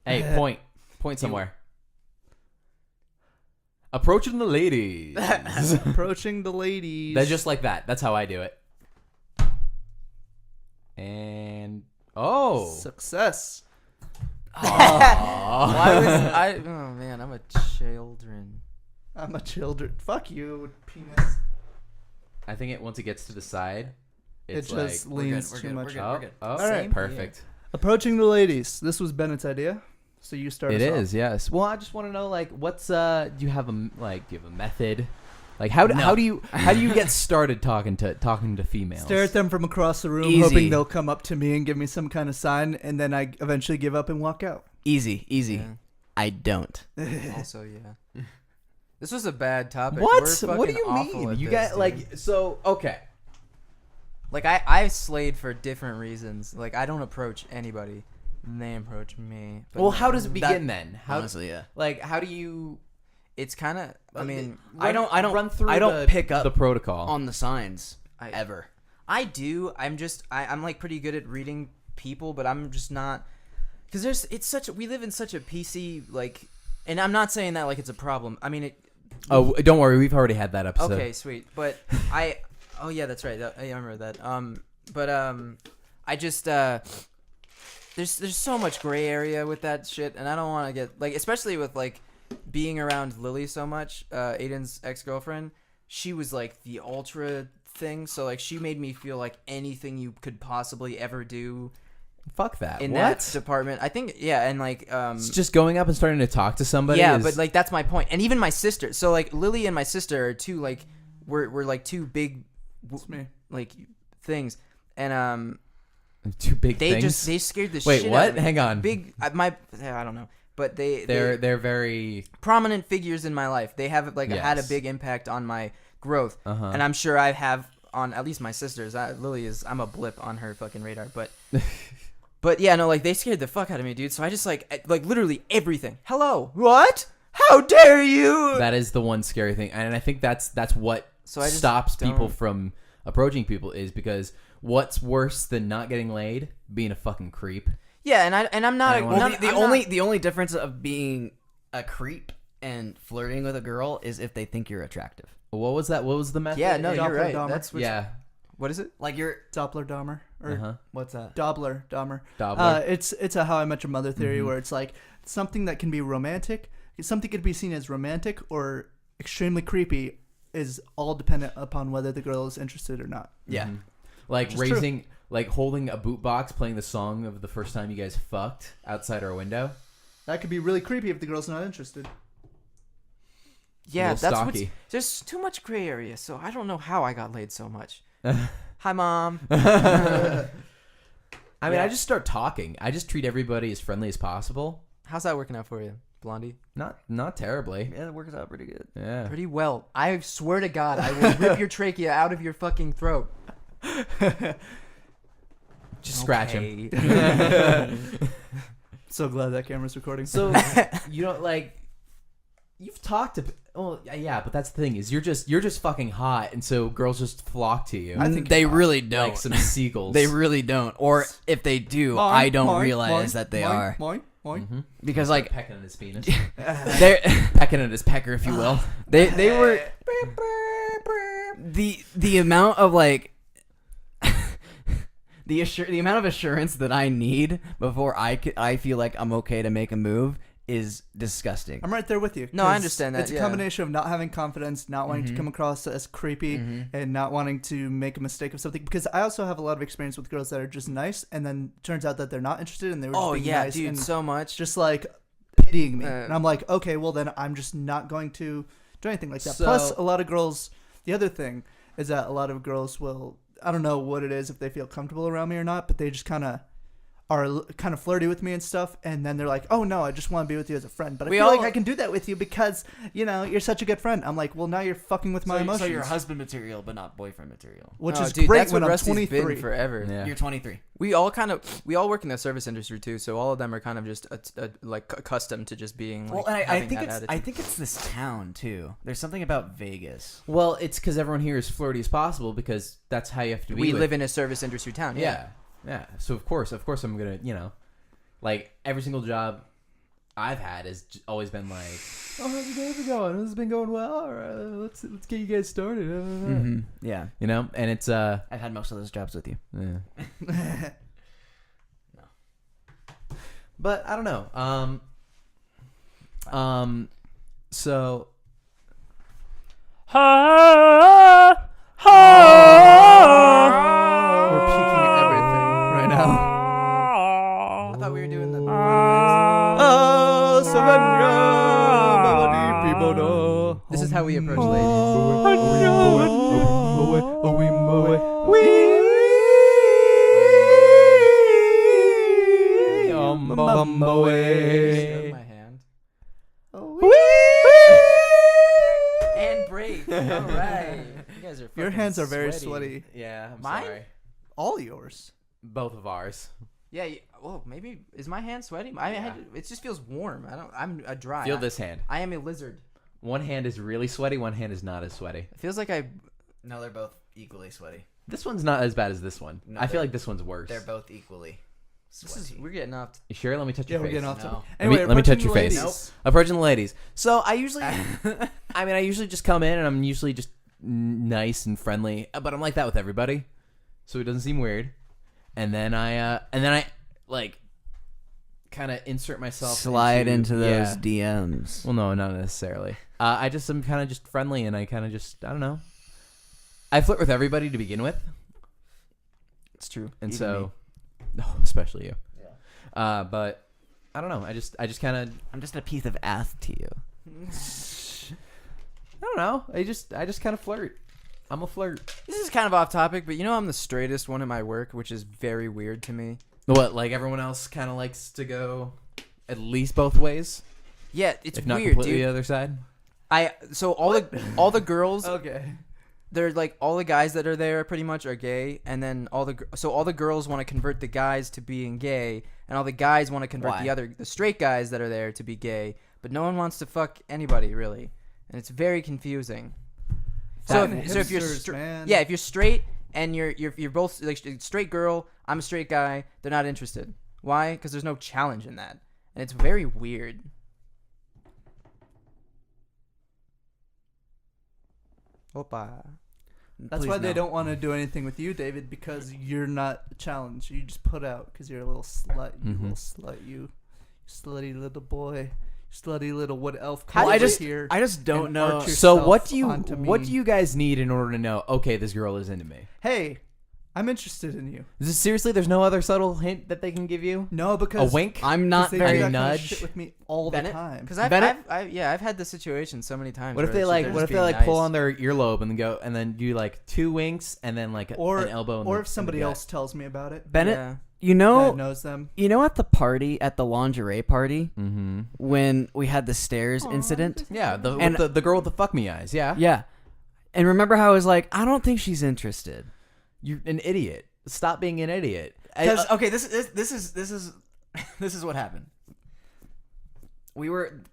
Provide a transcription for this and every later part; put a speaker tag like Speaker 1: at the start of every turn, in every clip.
Speaker 1: Hey, point somewhere. Approaching the ladies.
Speaker 2: Approaching the ladies.
Speaker 1: They're just like that. That's how I do it. And
Speaker 2: success.
Speaker 3: Why was I? Oh man, I'm a children.
Speaker 2: I'm a children. Fuck you, penis.
Speaker 1: I think once it gets to the side,
Speaker 2: It
Speaker 1: it's
Speaker 2: just
Speaker 1: like
Speaker 2: leans
Speaker 3: we're
Speaker 2: too
Speaker 3: good,
Speaker 2: much.
Speaker 3: we're good.
Speaker 1: all
Speaker 2: All right.
Speaker 1: right, perfect.
Speaker 2: Approaching the ladies. This was Bennett's idea, so you start.
Speaker 1: It
Speaker 2: us off.
Speaker 1: is, yes. Well, I just want to know, like, what's do you have a method? Like, how do you get started talking to females?
Speaker 2: Stare at them from across the room,
Speaker 4: Easy.
Speaker 2: hoping they'll come up to me and give me some kind of sign, and then I eventually give up and walk out.
Speaker 4: Easy.
Speaker 3: Yeah.
Speaker 4: I don't.
Speaker 3: Also, yeah. This was a bad topic.
Speaker 1: What?
Speaker 3: We're
Speaker 1: What do you
Speaker 3: fucking awful
Speaker 1: mean?
Speaker 3: at
Speaker 1: You
Speaker 3: this,
Speaker 1: got
Speaker 3: dude.
Speaker 1: so okay.
Speaker 3: Like I slayed for different reasons. Like I don't approach anybody, and they approach me. But
Speaker 1: Well, how does it
Speaker 3: that-
Speaker 1: begin then? How
Speaker 4: Honestly, yeah.
Speaker 1: like how do you?
Speaker 3: It's kind of. I mean,
Speaker 4: I don't
Speaker 1: run through.
Speaker 4: I don't
Speaker 1: the,
Speaker 4: pick up
Speaker 1: the protocol.
Speaker 4: on the signs
Speaker 3: I-
Speaker 4: ever.
Speaker 3: I do. I'm like pretty good at reading people, but I'm just not. Because we live in such a PC like, and I'm not saying that like it's a problem. I mean it.
Speaker 1: Oh, don't worry, we've already had that episode.
Speaker 3: Okay, sweet. But oh yeah, that's right. I remember that. I just there's so much gray area with that shit, and I don't want to get like, especially with like being around Lily so much, Aiden's ex-girlfriend. She was like the ultra thing, so like she made me feel like anything you could possibly ever do
Speaker 1: Fuck that.
Speaker 3: in
Speaker 1: What?
Speaker 3: that department. I think and like
Speaker 1: It's just going up and starting to talk to somebody.
Speaker 3: yeah,
Speaker 1: is,
Speaker 3: but like that's my point. And even my sister. So like Lily and my sister are two like we're like two big
Speaker 2: It's me.
Speaker 3: like things, and
Speaker 1: two big
Speaker 3: they
Speaker 1: things.
Speaker 3: they scared the
Speaker 1: Wait,
Speaker 3: shit
Speaker 1: what?
Speaker 3: out of me.
Speaker 1: Hang on.
Speaker 3: Big I don't know, but
Speaker 1: They're very.
Speaker 3: prominent figures in my life. They have like
Speaker 1: Yes.
Speaker 3: had a big impact on my growth,
Speaker 1: Uh-huh.
Speaker 3: and I'm sure I have on at least my sisters. Lily is I'm a blip on her fucking radar, but. But yeah, no, like they scared the fuck out of me, dude. So I just like literally everything. Hello, what? How dare you?
Speaker 1: That is the one scary thing, and I think that's what
Speaker 3: So I just
Speaker 1: stops people
Speaker 3: don't-
Speaker 1: from approaching people is because what's worse than not getting laid? Being a fucking creep.
Speaker 3: Yeah, and I'm not.
Speaker 1: I don't wanna-
Speaker 4: Well,
Speaker 3: not-
Speaker 4: the
Speaker 3: I'm
Speaker 4: only
Speaker 3: not-
Speaker 4: the only difference of being a creep and flirting with a girl is if they think you're attractive.
Speaker 1: What was that? What was the method?
Speaker 3: Yeah, no, you're
Speaker 2: Doppler
Speaker 3: right.
Speaker 2: Dahmer.
Speaker 3: That's what.
Speaker 1: Yeah.
Speaker 3: What is it?
Speaker 4: Like you're
Speaker 2: Doppler Dahmer or
Speaker 1: Uh-huh.
Speaker 4: what's that?
Speaker 2: Doppler Dahmer.
Speaker 1: Doppler.
Speaker 2: It's a How I Met Your Mother theory
Speaker 1: Mm-hmm.
Speaker 2: where it's like something that can be romantic, something could be seen as romantic or extremely creepy, is all dependent upon whether the girl is interested or not.
Speaker 4: Yeah.
Speaker 1: Mhm. Like
Speaker 2: Which is true.
Speaker 1: raising, like holding a boot box, playing the song of the first time you guys fucked outside our window.
Speaker 2: That could be really creepy if the girl's not interested.
Speaker 3: Yeah,
Speaker 1: little
Speaker 3: that's what's.
Speaker 1: stocky.
Speaker 3: There's too much gray area, so I don't know how I got laid so much. Hi, mom.
Speaker 1: I mean,
Speaker 3: Yeah.
Speaker 1: I just start talking. I just treat everybody as friendly as possible.
Speaker 3: How's that working out for you, Blondie?
Speaker 1: Not terribly.
Speaker 4: Yeah, it works out pretty good.
Speaker 1: Yeah.
Speaker 3: Pretty well. I swear to God, I will rip your trachea out of your fucking throat.
Speaker 1: Just scratch him.
Speaker 3: Okay.
Speaker 2: So glad that camera's recording.
Speaker 1: So you don't like. You've talked to. Oh yeah, but that's the thing is you're just fucking hot, and so girls just flock to you.
Speaker 2: I think
Speaker 4: they
Speaker 2: you're
Speaker 4: really don't.
Speaker 1: like some seagulls.
Speaker 4: They really don't. Or if they do,
Speaker 2: Moin,
Speaker 4: I don't
Speaker 2: moin,
Speaker 4: realize
Speaker 2: moin,
Speaker 4: that they
Speaker 2: moin,
Speaker 4: are.
Speaker 2: Moin, moin.
Speaker 1: Mhm.
Speaker 4: Because like
Speaker 1: pecking at his penis,
Speaker 4: they're
Speaker 1: pecking at his pecker, if you will.
Speaker 4: they were the amount of like the amount of assurance that I need before I feel like I'm okay to make a move is disgusting.
Speaker 2: I'm right there with you.
Speaker 3: No, I
Speaker 2: 'cause
Speaker 3: understand that,
Speaker 2: It's a
Speaker 3: yeah.
Speaker 2: combination of not having confidence, not wanting to
Speaker 4: Mhm.
Speaker 2: come across as creepy,
Speaker 4: Mhm.
Speaker 2: and not wanting to make a mistake of something. Because I also have a lot of experience with girls that are just nice, and then turns out that they're not interested, and they were just
Speaker 3: Oh
Speaker 2: being
Speaker 3: yeah,
Speaker 2: nice
Speaker 3: dude,
Speaker 2: and
Speaker 3: so much.
Speaker 2: just like pitying me.
Speaker 3: Uh,
Speaker 2: And I'm like, okay, well then I'm just not going to do anything like that.
Speaker 1: So-
Speaker 2: Plus, a lot of girls. The other thing is that a lot of girls will. I don't know what it is if they feel comfortable around me or not, but they just kind of are kind of flirty with me and stuff, and then they're like, "Oh no, I just want to be with you as a friend." But I
Speaker 3: We
Speaker 2: feel
Speaker 3: all-
Speaker 2: like I can do that with you because you're such a good friend. I'm like, well, now you're fucking with my emotions,
Speaker 4: So you're husband material, but not boyfriend material.
Speaker 2: which
Speaker 3: Oh,
Speaker 2: is
Speaker 3: dude,
Speaker 2: great
Speaker 3: that's
Speaker 2: when
Speaker 3: what
Speaker 2: I'm
Speaker 3: Rusty's
Speaker 2: 23.
Speaker 3: been forever.
Speaker 1: Yeah.
Speaker 4: You're 23.
Speaker 3: We all work in the service industry too, so all of them are kind of just like accustomed to just being like.
Speaker 4: Well, and I
Speaker 3: having
Speaker 4: think
Speaker 3: that
Speaker 4: it's
Speaker 3: attitude.
Speaker 4: this town too. There's something about Vegas.
Speaker 1: Well, it's because everyone here is flirty as possible because that's how you have to be.
Speaker 3: We
Speaker 1: with-
Speaker 3: live in a service industry town.
Speaker 1: Yeah. So of course I'm gonna like every single job, I've had has always been like, "Oh, how's the day been going? This has been going well. All right, let's get you guys started."
Speaker 4: Yeah.
Speaker 1: You know, and it's
Speaker 4: I've had most of those jobs with you.
Speaker 1: yeah. But I don't know. So.
Speaker 2: We're peeking at everything right now.
Speaker 3: I thought we were doing the. This is how we approach ladies. My hand. And break. All right. You guys are.
Speaker 2: Your hands are very sweaty.
Speaker 1: Yeah, I'm
Speaker 3: Mine?
Speaker 1: sorry.
Speaker 2: All yours.
Speaker 1: Both of ours.
Speaker 3: Yeah. Well, maybe is my hand sweaty? It just feels warm. I'm a dry.
Speaker 1: Feel this hand.
Speaker 3: I am a lizard.
Speaker 1: One hand is really sweaty. One hand is not as sweaty.
Speaker 3: It feels like I.
Speaker 4: No, they're both equally sweaty.
Speaker 1: This one's not as bad as this one.
Speaker 4: No,
Speaker 1: I feel like this one's worse.
Speaker 4: They're both equally sweaty.
Speaker 3: We're getting off.
Speaker 1: You sure? Let me touch
Speaker 2: Yeah,
Speaker 1: your
Speaker 2: we're
Speaker 1: face.
Speaker 2: getting off
Speaker 4: No.
Speaker 2: topic.
Speaker 1: Let me
Speaker 2: Anyway,
Speaker 1: touch your
Speaker 2: approaching
Speaker 1: face.
Speaker 2: ladies.
Speaker 1: Approaching the ladies. So I usually, I usually just come in and I'm usually just nice and friendly, but I'm like that with everybody, so it doesn't seem weird. And then I like kind of insert myself,
Speaker 4: Slide into those
Speaker 1: Yeah.
Speaker 4: DMs.
Speaker 1: Well, no, not necessarily. I just am kind of just friendly, and I kind of just I don't know. I flirt with everybody to begin with,
Speaker 4: It's true.
Speaker 1: and
Speaker 4: Even
Speaker 1: so,
Speaker 4: me.
Speaker 1: no, especially you. Yeah. But I don't know. I just kind of
Speaker 4: I'm just a piece of ass to you.
Speaker 1: I don't know. I just kind of flirt. I'm a flirt.
Speaker 3: This is kind of off topic, but you know I'm the straightest one at my work, which is very weird to me.
Speaker 1: What, like everyone else kind of likes to go at least both ways,
Speaker 3: Yeah, it's
Speaker 1: if not
Speaker 3: weird,
Speaker 1: completely
Speaker 3: dude.
Speaker 1: the other side.
Speaker 3: So all the girls,
Speaker 2: Okay.
Speaker 3: they're like all the guys that are there pretty much are gay, and then all the girls want to convert the guys to being gay, and all the guys want to convert
Speaker 4: Why?
Speaker 3: the straight guys that are there to be gay, but no one wants to fuck anybody really, and it's very confusing. So if you're
Speaker 2: Hipsters, man.
Speaker 3: if you're straight and you're both like straight girl, I'm a straight guy, they're not interested. Why? Because there's no challenge in that, and it's very weird. Opa.
Speaker 2: That's
Speaker 4: Please
Speaker 2: why they
Speaker 4: no.
Speaker 2: don't want to do anything with you, David, because you're not a challenge. You just put out because you're a little slut. You
Speaker 1: Mhm.
Speaker 2: little slut. You slutty little boy. Slutty little what elf
Speaker 3: How
Speaker 2: comes
Speaker 3: did
Speaker 2: here.
Speaker 4: I just don't
Speaker 2: and
Speaker 4: know.
Speaker 2: arch
Speaker 1: So
Speaker 2: yourself
Speaker 1: what do you
Speaker 2: onto
Speaker 1: what
Speaker 2: me.
Speaker 1: do you guys need in order to know? Okay, this girl is into me.
Speaker 2: Hey, I'm interested in you.
Speaker 1: Is this seriously? There's no other subtle hint that they can give you?
Speaker 2: No,
Speaker 1: A
Speaker 2: because
Speaker 1: wink?
Speaker 4: I'm not
Speaker 2: they
Speaker 1: very-
Speaker 2: do that kind of
Speaker 1: nudge?
Speaker 2: shit with me all
Speaker 3: Bennett?
Speaker 2: the time.
Speaker 3: Because
Speaker 1: Bennett?
Speaker 3: I've had this situation so many times.
Speaker 1: What if
Speaker 3: where
Speaker 1: they
Speaker 3: it's
Speaker 1: like?
Speaker 3: they're
Speaker 1: What
Speaker 3: just
Speaker 1: if they
Speaker 3: being
Speaker 1: like pull
Speaker 3: nice.
Speaker 1: on their earlobe and then go and then do like 2 winks and then like
Speaker 2: Or
Speaker 1: an elbow? In
Speaker 2: or
Speaker 1: the,
Speaker 2: if somebody
Speaker 1: in the gut?
Speaker 2: else tells me about it,
Speaker 4: Bennett,
Speaker 3: Yeah.
Speaker 4: you know,
Speaker 2: that knows them.
Speaker 4: at the party, at the lingerie party,
Speaker 1: Mm-hmm.
Speaker 4: when we had the stairs incident.
Speaker 1: Yeah,
Speaker 4: And-
Speaker 1: the girl with the fuck me eyes. Yeah.
Speaker 4: Yeah. And remember how I was like, I don't think she's interested.
Speaker 1: You're an idiot. Stop being an idiot.
Speaker 4: Because okay, this is what happened. We were in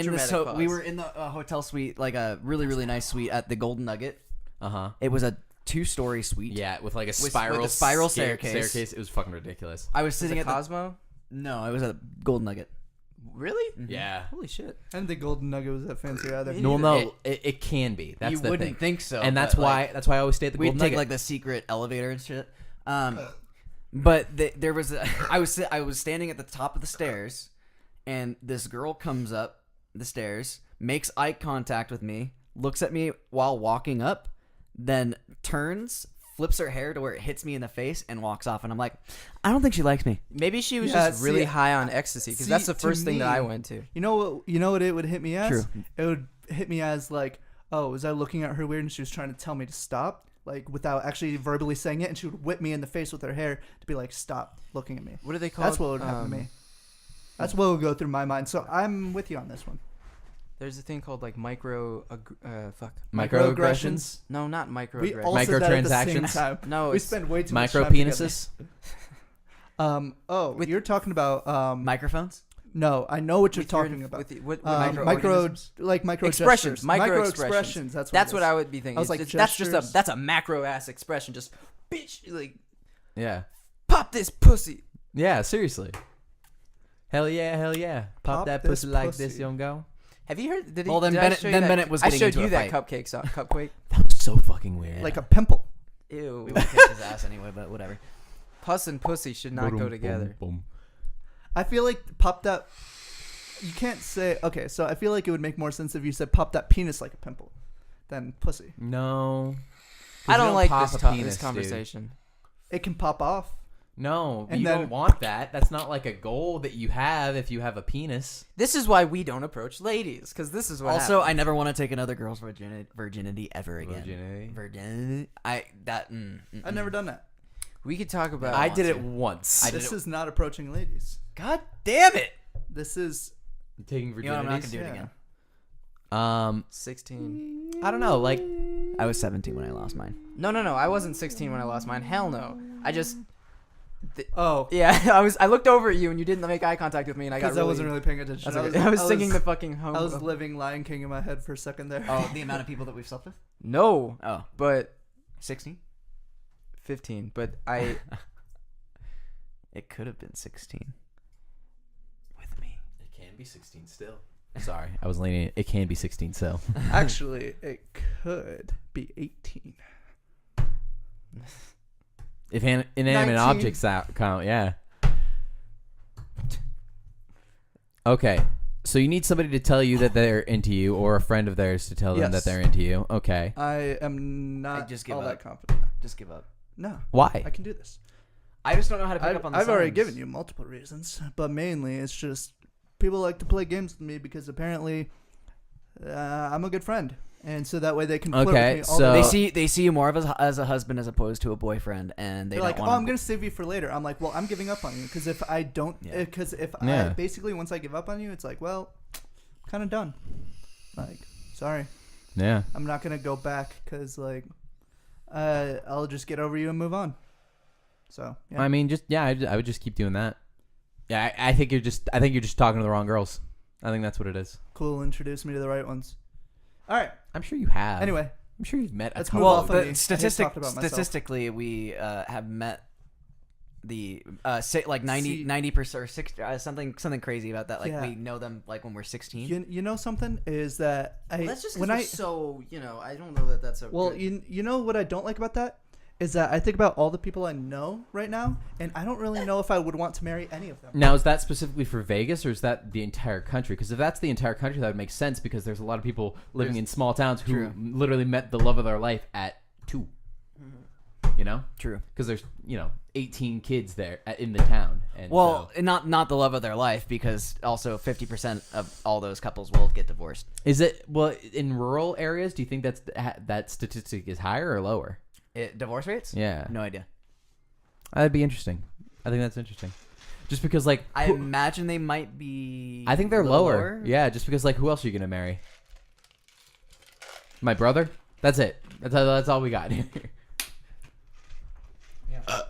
Speaker 3: Dramatic
Speaker 4: the
Speaker 3: pause.
Speaker 4: we were in the hotel suite, like a really nice suite at the Golden Nugget.
Speaker 1: Uh huh.
Speaker 4: It was a 2-story suite.
Speaker 1: Yeah, with like a
Speaker 4: with
Speaker 1: spiral
Speaker 4: a spiral
Speaker 1: staircase.
Speaker 4: staircase.
Speaker 1: It was fucking ridiculous.
Speaker 4: I was
Speaker 3: Is
Speaker 4: sitting
Speaker 3: it
Speaker 4: at
Speaker 3: Cosmo?
Speaker 4: no, it was a Golden Nugget.
Speaker 3: Really?
Speaker 1: Yeah.
Speaker 3: Holy shit!
Speaker 2: And the golden nugget was that fancy either.
Speaker 3: Yeah.
Speaker 1: No, no, it can be. That's
Speaker 4: you
Speaker 1: the
Speaker 4: wouldn't
Speaker 1: thing.
Speaker 4: think so,
Speaker 1: And that's
Speaker 4: but,
Speaker 1: why I always stay at the
Speaker 4: we'd
Speaker 1: Golden
Speaker 4: take
Speaker 1: Nugget.
Speaker 4: like the secret elevator and shit. But there was I was standing at the top of the stairs, and this girl comes up the stairs, makes eye contact with me, looks at me while walking up, then turns, flips her hair to where it hits me in the face, and walks off. And I'm like, I don't think she likes me.
Speaker 3: Maybe she was
Speaker 2: Yeah,
Speaker 3: just really
Speaker 2: see,
Speaker 3: high on ecstasy because
Speaker 2: see,
Speaker 3: that's the
Speaker 2: to
Speaker 3: first thing that I
Speaker 2: me-
Speaker 3: went to.
Speaker 2: You know what it would hit me as?
Speaker 4: True.
Speaker 2: It would hit me as like, oh, was I looking at her weird and she was trying to tell me to stop? Like without actually verbally saying it, and she would whip me in the face with her hair to be like, stop looking at me.
Speaker 3: What are they called?
Speaker 2: That's what would happen to me. That's what would go through my mind. So I'm with you on this one.
Speaker 3: There's a thing called like
Speaker 1: Microaggressions,
Speaker 3: No, not
Speaker 2: We
Speaker 3: microaggressions.
Speaker 2: all said that at the same
Speaker 1: Microtransactions?
Speaker 2: time.
Speaker 3: No,
Speaker 2: We
Speaker 3: it's
Speaker 2: spend way too much
Speaker 1: micro
Speaker 2: time together.
Speaker 1: penises.
Speaker 3: With-
Speaker 2: You're talking about
Speaker 4: Microphones?
Speaker 2: no, I know what you're
Speaker 3: with your-
Speaker 2: talking about.
Speaker 3: with the- what
Speaker 2: Micro
Speaker 3: microorganisms?
Speaker 2: like micro
Speaker 3: Expressions,
Speaker 2: gestures.
Speaker 3: micro
Speaker 2: expressions. That's
Speaker 3: That's what
Speaker 2: it is.
Speaker 3: I would be thinking.
Speaker 2: I was like,
Speaker 3: that's just
Speaker 2: gestures.
Speaker 3: that's a macro ass expression. Just bitch, like
Speaker 1: Yeah.
Speaker 3: pop this pussy.
Speaker 1: Yeah. Seriously. Hell yeah. Pop that
Speaker 2: this
Speaker 1: pussy like this,
Speaker 2: pussy.
Speaker 1: young girl.
Speaker 3: Have you heard? Did he?
Speaker 4: Well, then
Speaker 3: did I
Speaker 4: Bennett-
Speaker 3: show you
Speaker 4: then
Speaker 3: that-
Speaker 4: Bennett was
Speaker 3: I
Speaker 4: getting
Speaker 3: showed
Speaker 4: into
Speaker 3: you
Speaker 4: a
Speaker 3: that
Speaker 4: fight.
Speaker 3: cupquake.
Speaker 1: That was so fucking weird.
Speaker 2: Like a pimple.
Speaker 3: Ew.
Speaker 4: We would kick his ass anyway, but whatever.
Speaker 3: Pus and pussy should not go together.
Speaker 2: I feel like pop that. You can't say. Okay, so I feel like it would make more sense if you said pop that penis like a pimple than pussy.
Speaker 1: No. 'Cause
Speaker 3: I
Speaker 1: you
Speaker 3: don't like
Speaker 1: pop
Speaker 3: this,
Speaker 1: a penis,
Speaker 3: this
Speaker 1: dude.
Speaker 3: conversation.
Speaker 2: It can pop off.
Speaker 1: No,
Speaker 2: And
Speaker 1: you
Speaker 2: then-
Speaker 1: don't want that. That's not like a goal that you have if you have a penis.
Speaker 3: This is why we don't approach ladies, because this is what.
Speaker 4: Also, I
Speaker 3: happens.
Speaker 4: never want to take another girl's virginity ever again.
Speaker 1: Virginity.
Speaker 4: Virginity.
Speaker 2: I've never done that.
Speaker 3: we could talk about.
Speaker 1: I
Speaker 4: want
Speaker 1: did
Speaker 4: to.
Speaker 1: it once.
Speaker 4: I did
Speaker 2: This
Speaker 4: it-
Speaker 2: is not approaching ladies.
Speaker 4: God damn it!
Speaker 2: This is.
Speaker 1: Taking
Speaker 4: You know what, I'm not
Speaker 1: virginities.
Speaker 4: gonna do it
Speaker 2: Yeah.
Speaker 4: again.
Speaker 3: 16.
Speaker 1: I don't know. Like,
Speaker 4: I was 17 when I lost mine.
Speaker 3: No. I wasn't 16 when I lost mine. Hell no. I just.
Speaker 2: Oh.
Speaker 3: Yeah, I looked over at you and you didn't make eye contact with me, and I got
Speaker 2: Because
Speaker 3: really.
Speaker 2: I wasn't really paying attention.
Speaker 3: That's okay. I was singing the fucking home.
Speaker 2: I was living Lion King in my head for a second there.
Speaker 4: Oh, the amount of people that we've slept with?
Speaker 3: No,
Speaker 4: Oh,
Speaker 3: but
Speaker 4: 16?
Speaker 3: 15. But I.
Speaker 4: It could have been 16. With me.
Speaker 1: it can be 16 still. Sorry, I was leaning. It can be 16 still.
Speaker 2: Actually, it could be 18.
Speaker 1: If inanimate
Speaker 2: 19.
Speaker 1: objects count, yeah. Okay, so you need somebody to tell you that they're into you, or a friend of theirs to tell them
Speaker 2: Yes.
Speaker 1: that they're into you. Okay,
Speaker 2: I am not
Speaker 4: just give
Speaker 2: all
Speaker 4: up.
Speaker 2: that confident.
Speaker 4: Just give up.
Speaker 2: No,
Speaker 1: why?
Speaker 2: I can do this.
Speaker 4: I just don't know how to pick up on the
Speaker 2: I've already
Speaker 4: signs.
Speaker 2: given you multiple reasons, but mainly it's just people like to play games with me because apparently I'm a good friend, and so that way they can flirt
Speaker 1: Okay,
Speaker 2: with me all
Speaker 1: so-
Speaker 2: day.
Speaker 4: They see you more of as a husband as opposed to a boyfriend, and they
Speaker 2: They're
Speaker 4: don't
Speaker 2: like, oh,
Speaker 4: want
Speaker 2: I'm gonna save you for later. I'm like, well, I'm giving up on you because if I don't,
Speaker 4: Yeah.
Speaker 2: because if I
Speaker 1: Yeah.
Speaker 2: basically once I give up on you, it's like, well, kind of done. Like, sorry,
Speaker 1: Yeah.
Speaker 2: I'm not gonna go back because like, I'll just get over you and move on. So yeah.
Speaker 1: I mean, I would just keep doing that. Yeah, I think you're just talking to the wrong girls. I think that's what it is.
Speaker 2: Cool, introduce me to the right ones. All right.
Speaker 1: I'm sure you have.
Speaker 2: Anyway,
Speaker 1: I'm sure you've met a
Speaker 2: Let's
Speaker 1: couple.
Speaker 2: move
Speaker 4: Well,
Speaker 2: off of me. I
Speaker 4: but
Speaker 2: just talked about myself.
Speaker 4: statistically, we have met the say like 90
Speaker 2: See-
Speaker 4: 90% or 60 something crazy about that. Like
Speaker 2: Yeah.
Speaker 4: we know them like when we're 16.
Speaker 2: you know something is that I
Speaker 3: That's just
Speaker 2: when I
Speaker 3: so I don't know that that's a.
Speaker 2: well
Speaker 3: good-
Speaker 2: you know what I don't like about that is that I think about all the people I know right now, and I don't really know if I would want to marry any of them.
Speaker 1: Now, is that specifically for Vegas, or is that the entire country? Because if that's the entire country, that would make sense, because there's a lot of people living in small towns who
Speaker 4: True.
Speaker 1: literally met the love of their life at 2. You know?
Speaker 4: True.
Speaker 1: Because there's, 18 kids there in the town. And
Speaker 4: Well,
Speaker 1: so-
Speaker 4: not the love of their life, because also 50% of all those couples will get divorced.
Speaker 1: is it, well, in rural areas, do you think that statistic is higher or lower?
Speaker 4: Divorce rates?
Speaker 1: Yeah.
Speaker 4: No idea.
Speaker 1: That'd be interesting. I think that's interesting. Just because, like,
Speaker 4: I imagine they might be.
Speaker 1: I think they're
Speaker 4: a little
Speaker 1: lower. Yeah, just because, like, who else are you gonna marry? My brother. That's it. That's all we got here.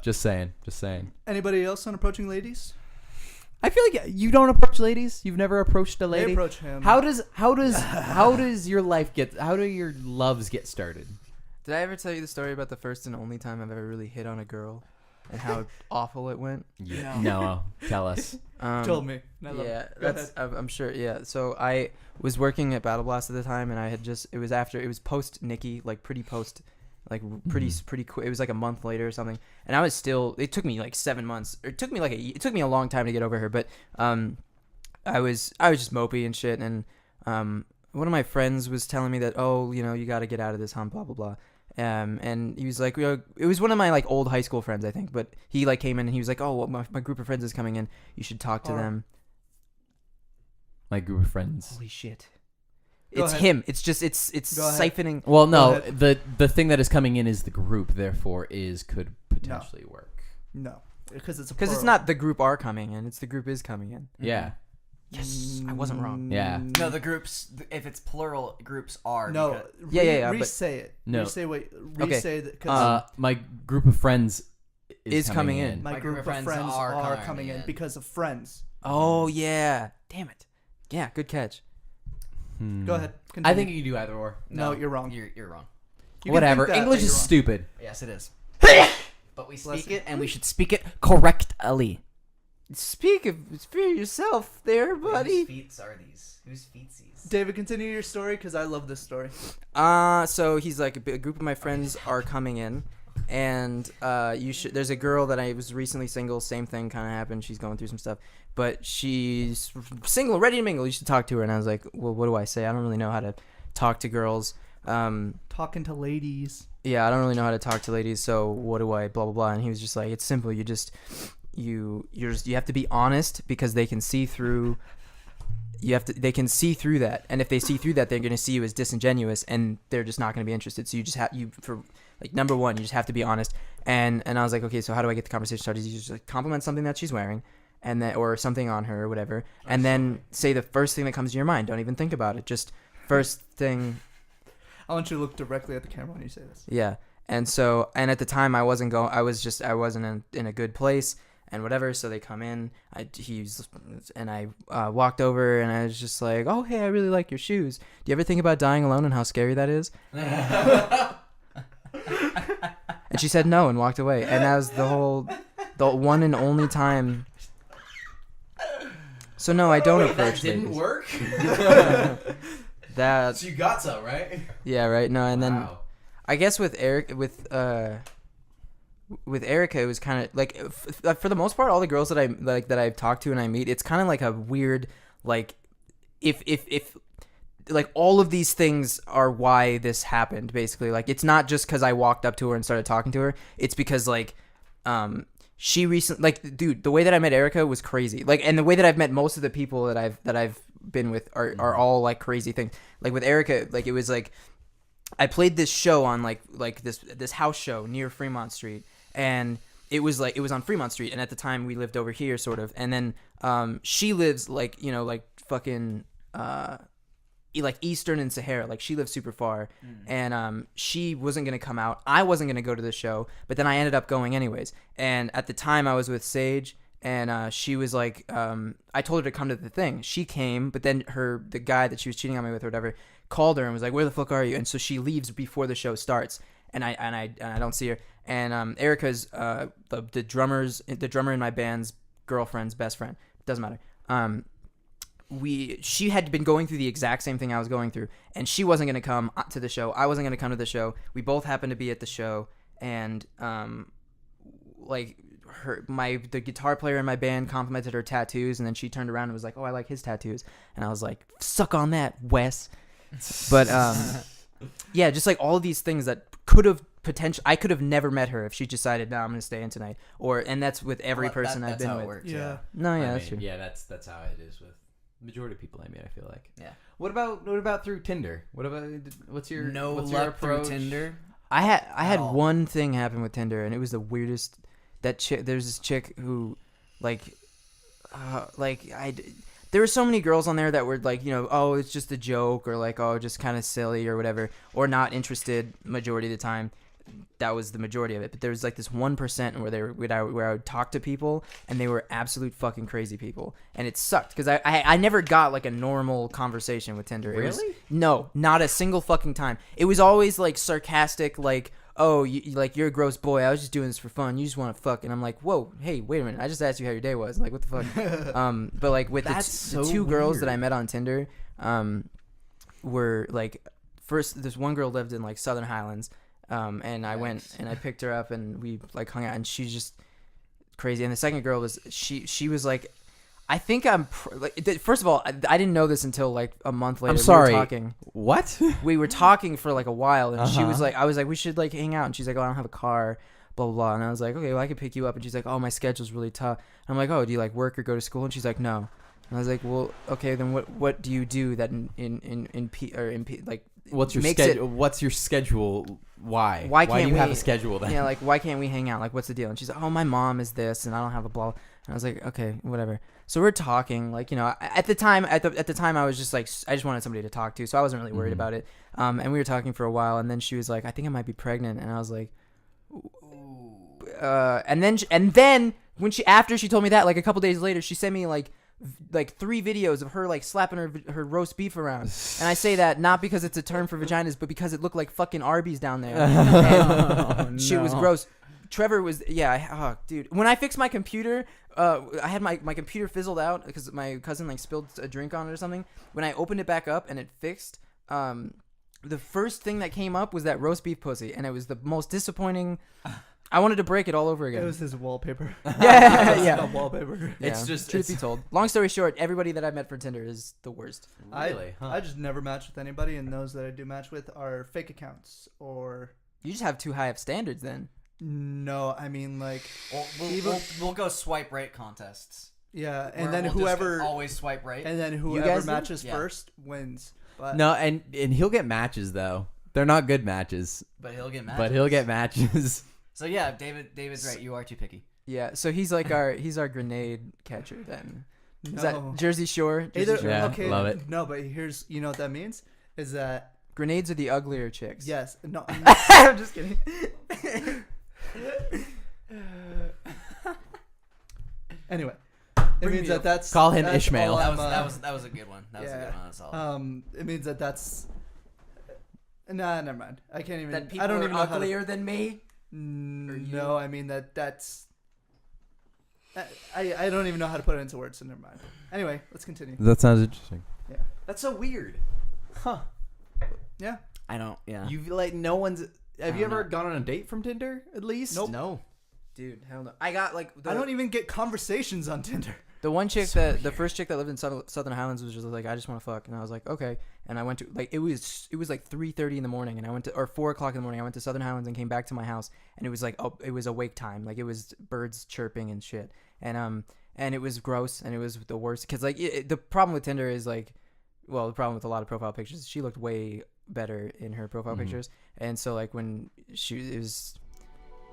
Speaker 1: Just saying.
Speaker 2: Anybody else on approaching ladies?
Speaker 1: I feel like you don't approach ladies. You've never approached a
Speaker 2: They
Speaker 1: lady.
Speaker 2: approach him.
Speaker 1: How does your life get? How do your loves get started?
Speaker 3: Did I ever tell you the story about the first and only time I've ever really hit on a girl, and how awful it went?
Speaker 1: Yeah. No. Tell us.
Speaker 2: told me? I love
Speaker 3: Yeah,
Speaker 2: it. Go
Speaker 3: that's.
Speaker 2: ahead.
Speaker 3: I'm sure. Yeah. So I was working at Battle Blast at the time, and I had just. It was post Nikki, like pretty post, like pretty quick. It was like a month later or something, and I was still. It took me like 7 months. It took me a long time to get over her, but I was just mopey and shit, and one of my friends was telling me that, oh, you got to get out of this hump, blah blah blah. And he was like, it was one of my like old high school friends, I think, but he like came in and he was like, oh, well, my group of friends is coming in. You should talk to them.
Speaker 1: My group of friends.
Speaker 3: Holy shit.
Speaker 2: Go
Speaker 3: It's
Speaker 2: ahead.
Speaker 3: him. It's just it's
Speaker 2: Go ahead.
Speaker 3: siphoning.
Speaker 1: Well,
Speaker 2: Go
Speaker 1: no.
Speaker 2: ahead.
Speaker 1: The thing that is coming in is the group. Therefore, could potentially work.
Speaker 2: No, because it's
Speaker 3: Because it's
Speaker 2: plural.
Speaker 3: not the group are coming in. It's the group is coming in.
Speaker 1: Yeah.
Speaker 3: Yes, I wasn't wrong.
Speaker 1: Yeah.
Speaker 4: No, the groups. If it's plural, groups are.
Speaker 2: No,
Speaker 4: because-
Speaker 3: Yeah, but-
Speaker 2: Re-say it.
Speaker 1: No.
Speaker 2: Re-say that. Because
Speaker 1: My group of friends
Speaker 3: Is coming in.
Speaker 2: my group of friends are coming in because of friends.
Speaker 3: Oh yeah. Damn it. Yeah. Good catch.
Speaker 2: Go ahead.
Speaker 1: I
Speaker 2: Continue.
Speaker 1: think you can do either or.
Speaker 2: No, you're wrong.
Speaker 4: You're wrong.
Speaker 2: You can
Speaker 1: Whatever.
Speaker 2: think that,
Speaker 1: English
Speaker 2: but
Speaker 1: is
Speaker 2: you're wrong.
Speaker 1: stupid.
Speaker 4: Yes, it is. But we
Speaker 2: Bless
Speaker 4: speak
Speaker 2: you.
Speaker 4: it, and we should speak it correctly.
Speaker 3: Speak for yourself there, buddy.
Speaker 4: Whose feet are these? Whose feetsies?
Speaker 2: David, continue your story because I love this story.
Speaker 3: So he's like a group of my friends are coming in, and there's a girl that I was recently single. Same thing kind of happened. She's going through some stuff, but she's single, ready to mingle. You should talk to her. And I was like, well, what do I say? I don't really know how to talk to girls.
Speaker 2: Talking to ladies.
Speaker 3: Yeah, I don't really know how to talk to ladies. So what do I? Blah blah blah. And he was just like, it's simple. You have to be honest because they can see through. They can see through that, and if they see through that, they're going to see you as disingenuous, and they're just not going to be interested. So you just number one, you just have to be honest. And I was like, okay, so how do I get the conversation started? You just like compliment something that she's wearing, and then or something on her or whatever, and then say the first thing that comes to your mind. Don't even think about it. Just first thing.
Speaker 2: I want you to look directly at the camera when you say this.
Speaker 3: Yeah, and at the time I wasn't in a good place. And whatever, so they come in. I walked over and I was just like, "Oh, hey, I really like your shoes. Do you ever think about dying alone and how scary that is?" And she said no and walked away. And that was the one and only time. So no, I don't approach
Speaker 1: that didn't
Speaker 3: ladies.
Speaker 1: work.
Speaker 3: That
Speaker 1: So you got some, right?
Speaker 3: yeah, right. No, and then
Speaker 1: Wow.
Speaker 3: I guess with Erica, it was kind of like for the most part, all the girls that I've talked to and I meet, it's kind of like a weird like if like all of these things are why this happened. Basically, like it's not just because I walked up to her and started talking to her. It's because like she recently like dude, the way that I met Erica was crazy. Like, and the way that I've met most of the people that I've been with are all like crazy things. Like with Erica, like it was like I played this show on like this house show near Fremont Street. And it was on Fremont Street, and at the time we lived over here, sort of. And then she lives like fucking like Eastern and Sahara, like she lives super far, and she wasn't gonna come out. I wasn't gonna go to the show, but then I ended up going anyways. And at the time I was with Sage, and she was like, I told her to come to the thing. She came, but then the guy that she was cheating on me with or whatever called her and was like, "Where the fuck are you?" And so she leaves before the show starts. And I don't see her. And Erica's the drummer in my band's girlfriend's best friend. Doesn't matter. She had been going through the exact same thing I was going through, and she wasn't gonna come to the show. I wasn't gonna come to the show. We both happened to be at the show, and like the guitar player in my band complimented her tattoos, and then she turned around and was like, "Oh, I like his tattoos," and I was like, "Suck on that, Wes." But yeah, just like all of these things that could have I could have never met her if she decided, no, I'm gonna stay in tonight. And that's with every person I've been with.
Speaker 4: Works,
Speaker 2: Yeah.
Speaker 3: No, yeah,
Speaker 1: I
Speaker 3: that's
Speaker 1: mean,
Speaker 3: true.
Speaker 1: yeah, that's how it is with the majority of people. I mean, I feel like.
Speaker 4: Yeah.
Speaker 1: What about through Tinder? What's your
Speaker 4: luck
Speaker 1: approach?
Speaker 4: through Tinder.
Speaker 3: I had
Speaker 4: all.
Speaker 3: one thing happen with Tinder, and it was the weirdest. There's this chick who, there were so many girls on there that were like, oh, it's just a joke, or like, oh, just kind of silly or whatever, or not interested majority of the time. That was the majority of it. But there was like this 1% where I would talk to people, and they were absolute fucking crazy people, and it sucked because I never got like a normal conversation with Tinder.
Speaker 1: Really?
Speaker 3: No, not a single fucking time. It was always like sarcastic, like, oh, you're a gross boy. I was just doing this for fun. You just want to fuck. And I'm like, whoa, hey, wait a minute. I just asked you how your day was. Like, what the fuck? But like with the two girls that I met on Tinder, were like, first, this one girl lived in like Southern Highlands. And I went and I picked her up and we like hung out, and she's just crazy. And the second girl was, she was like, I think first of all, I didn't know this until like a month later.
Speaker 1: I'm sorry.
Speaker 3: We were talking.
Speaker 1: What?
Speaker 3: We were talking for like a while, and she was like, I was like, we should like hang out. And she's like, oh, I don't have a car, blah, blah, blah. And I was like, okay, well, I can pick you up. And she's like, oh, my schedule's really tough. And I'm like, oh, do you like work or go to school? And she's like, no. And I was like, well, okay, then what do you do that like
Speaker 1: What's your
Speaker 3: makes
Speaker 1: schedule? What's your schedule? Why?
Speaker 3: Why
Speaker 1: do
Speaker 3: can't
Speaker 1: you have
Speaker 3: we-
Speaker 1: a schedule then?
Speaker 3: Yeah, like, why can't we hang out? Like, what's the deal? And she's like, oh, my mom is this, and I don't have a blah. And I was like, okay, whatever. So we're talking, like, at the time, I was just like, I just wanted somebody to talk to, so I wasn't really worried about it. And we were talking for a while, and then she was like, I think I might be pregnant, and I was like, and then when after she told me that, like a couple days later, she sent me like 3 videos of her like slapping her roast beef around. And I say that not because it's a term for vaginas, but because it looked like fucking Arby's down there. And shit was gross. Trevor was dude. When I fixed my computer, I had my computer fizzled out because my cousin like spilled a drink on it or something. When I opened it back up and it fixed, the first thing that came up was that roast beef pussy, and it was the most disappointing. I wanted to break it all over again.
Speaker 2: It was his wallpaper.
Speaker 3: Yeah.
Speaker 2: Not wallpaper.
Speaker 1: It's just
Speaker 3: truth be told. Long story short, everybody that I met for Tinder is the worst.
Speaker 1: Really?
Speaker 2: I just never match with anybody, and those that I do match with are fake accounts or.
Speaker 3: You just have too high of standards then.
Speaker 2: No, I mean like.
Speaker 4: We'll go swipe right contests.
Speaker 2: Yeah, and
Speaker 4: Where
Speaker 2: then
Speaker 4: we'll
Speaker 2: whoever
Speaker 4: just always swipe right.
Speaker 2: and then
Speaker 3: guys
Speaker 2: whoever
Speaker 3: do?
Speaker 2: matches
Speaker 4: Yeah.
Speaker 2: first wins. But
Speaker 1: No, and he'll get matches though. They're not good matches,
Speaker 4: But he'll get matches.
Speaker 1: but he'll get matches.
Speaker 4: So yeah, David's right. You are too picky.
Speaker 3: Yeah, so he's like our grenade catcher then.
Speaker 2: no.
Speaker 3: Is that Jersey Shore? Jersey
Speaker 2: Either
Speaker 3: Shore?
Speaker 1: Yeah,
Speaker 2: okay,
Speaker 1: love it.
Speaker 2: no, but here's you know what that means is that
Speaker 3: Grenades are the uglier chicks.
Speaker 2: yes, no,
Speaker 3: I'm just kidding.
Speaker 2: anyway, it
Speaker 3: Bring
Speaker 2: means
Speaker 3: me
Speaker 2: that that's
Speaker 1: Call him
Speaker 2: that's
Speaker 1: Ishmael.
Speaker 2: all
Speaker 4: That
Speaker 2: I'm,
Speaker 4: was a good one. That was a good one. That's all.
Speaker 2: It means that that's. Nah, never mind. I can't even.
Speaker 3: That people
Speaker 2: I don't
Speaker 3: are
Speaker 2: even know how to.
Speaker 3: uglier than me.
Speaker 2: No, I mean that's. I don't even know how to put it into words, so never mind. Anyway, let's continue.
Speaker 1: That sounds interesting.
Speaker 2: Yeah.
Speaker 1: That's so weird. Huh?
Speaker 2: Yeah.
Speaker 4: I don't. Yeah.
Speaker 1: You like no one's. Have you
Speaker 4: don't
Speaker 1: ever
Speaker 4: know.
Speaker 1: gone on a date from Tinder? At least.
Speaker 2: Nope.
Speaker 4: No.
Speaker 3: Dude, hell no. I got like
Speaker 2: I don't even get conversations on Tinder.
Speaker 3: the one chick the first chick that lived in Southern Highlands was just like, I just want to fuck, and I was like, okay, and I went to like it was like 3:30 in the morning, and I went to or 4 o'clock in the morning. I went to Southern Highlands and came back to my house, and it was like it was awake time, like it was birds chirping and shit, and it was gross, and it was the worst because like the problem with Tinder is like, well, the problem with a lot of profile pictures, she looked way better in her profile pictures, and so like when it was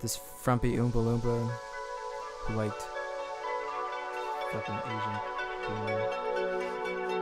Speaker 3: this frumpy Oompa Loompa who liked fucking Asian female.